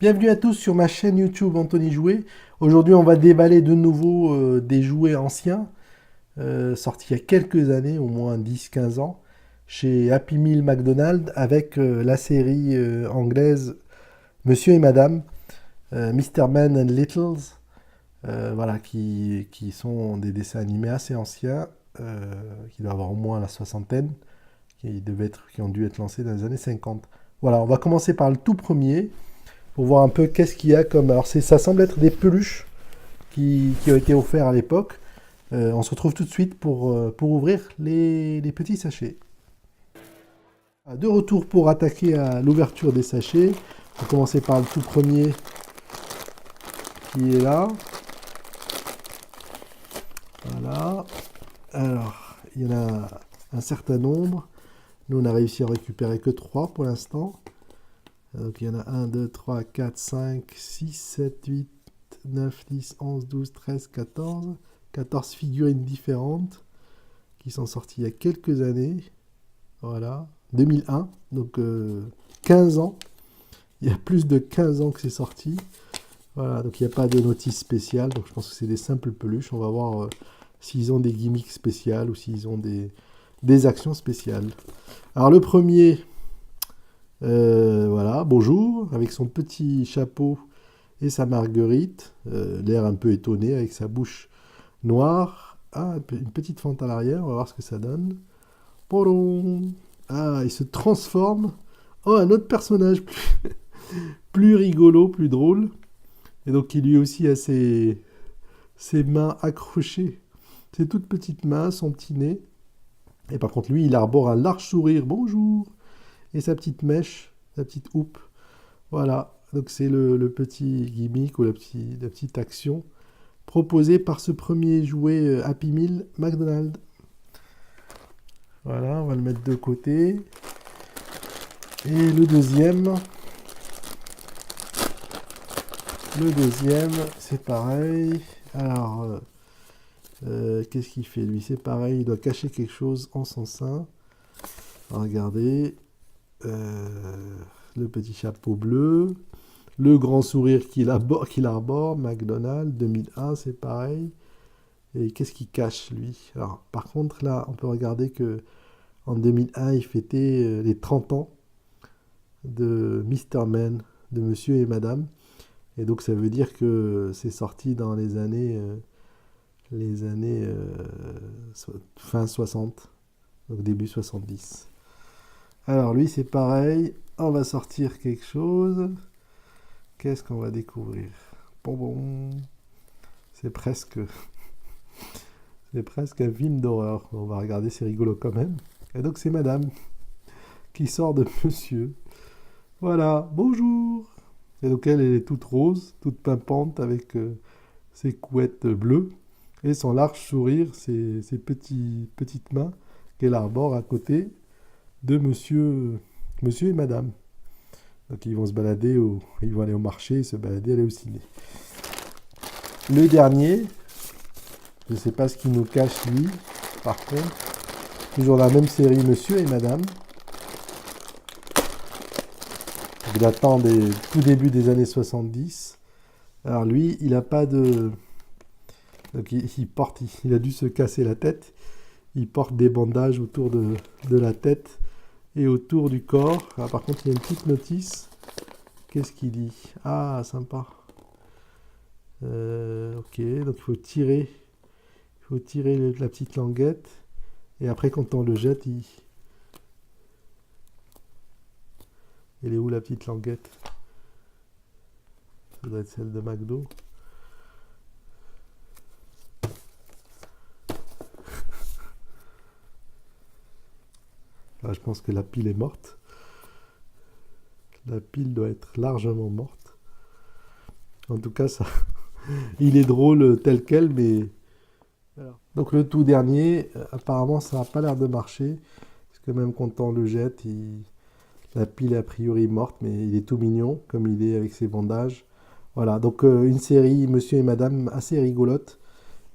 Bienvenue à tous sur ma chaîne YouTube Anthony Jouet. Aujourd'hui, on va déballer de nouveau des jouets anciens, sortis il y a quelques années, au moins 10-15 ans, chez Happy Meal McDonald's avec la série anglaise Monsieur et Madame, Mr. Man and Littles, voilà, qui sont des dessins animés assez anciens, qui doivent avoir au moins la soixantaine, qui ont dû être lancés dans les années 50. Voilà, on va commencer par le tout premier pour voir un peu qu'est-ce qu'il y a comme... Alors ça semble être des peluches qui ont été offerts à l'époque. On se retrouve tout de suite pour ouvrir les petits sachets. De retour pour attaquer à l'ouverture des sachets. On va commencer par le tout premier qui est là. Voilà. Alors, il y en a un certain nombre. Nous, on a réussi à en récupérer que 3 pour l'instant. Donc il y en a 1, 2, 3, 4, 5, 6, 7, 8, 9, 10, 11, 12, 13, 14. 14 figurines différentes qui sont sorties il y a quelques années. Voilà, 2001, donc 15 ans. Il y a plus de 15 ans que c'est sorti. Voilà, donc il n'y a pas de notice spéciale. Donc je pense que c'est des simples peluches. On va voir s'ils ont des gimmicks spéciales ou s'ils ont des actions spéciales. Alors le premier... voilà, bonjour, avec son petit chapeau et sa marguerite, l'air un peu étonné avec sa bouche noire. Ah, une petite fente à l'arrière, on va voir ce que ça donne. Podon. Ah, il se transforme en un autre personnage plus rigolo, plus drôle. Et donc il lui aussi a ses mains accrochées, ses toutes petites mains, son petit nez. Et par contre lui, il arbore un large sourire, bonjour, et sa petite mèche, sa petite houppe. Voilà, donc c'est le petit gimmick ou la petite action proposée par ce premier jouet Happy Meal McDonald's. Voilà, on va le mettre de côté. Et le deuxième, c'est pareil. Alors, qu'est-ce qu'il fait lui? C'est pareil, il doit cacher quelque chose en son sein. Regardez. Le petit chapeau bleu, le grand sourire qu'il arbore, McDonald's, 2001, c'est pareil. Et qu'est-ce qu'il cache, lui? Alors, par contre, là, on peut regarder que en 2001, il fêtait les 30 ans de Mr. Man, de Monsieur et Madame. Et donc, ça veut dire que c'est sorti dans les années fin 60, donc début 70. Alors lui c'est pareil, on va sortir quelque chose. Qu'est-ce qu'on va découvrir? Bon, c'est presque un film d'horreur. On va regarder, c'est rigolo quand même. Et donc c'est Madame qui sort de Monsieur. Voilà, bonjour. Et donc elle est toute rose, toute pimpante avec ses couettes bleues et son large sourire, ses petites mains qu'elle arbore à côté de monsieur et madame. Donc ils vont se balader, ils vont aller au marché, se balader, aller au ciné. Le dernier, je ne sais pas ce qu'il nous cache lui, par contre, toujours la même série, Monsieur et Madame. Il datant des tout début des années 70. Alors lui, il n'a pas de... Donc il a dû se casser la tête. Il porte des bandages autour de la tête et autour du corps. Ah, par contre, il y a une petite notice. Qu'est-ce qu'il dit? Ah, sympa. Ok, donc il faut tirer la petite languette. Et après, quand on le jette, elle est où la petite languette? Ça doit être celle de McDo. Là, je pense que la pile est morte. La pile doit être largement morte. En tout cas, ça, il est drôle tel quel, mais... Alors. Donc le tout dernier, apparemment, ça n'a pas l'air de marcher. Parce que même quand on le jette, la pile est a priori morte, mais il est tout mignon, comme il est avec ses bandages. Voilà, donc une série Monsieur et Madame assez rigolote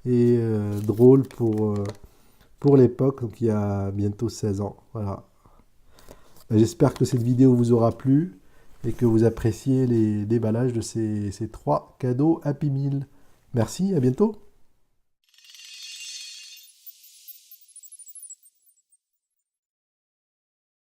et drôle pour l'époque, donc il y a bientôt 16 ans. Voilà. J'espère que cette vidéo vous aura plu. et que vous appréciez les déballages de ces 3 cadeaux Happy Meal. Merci, à bientôt.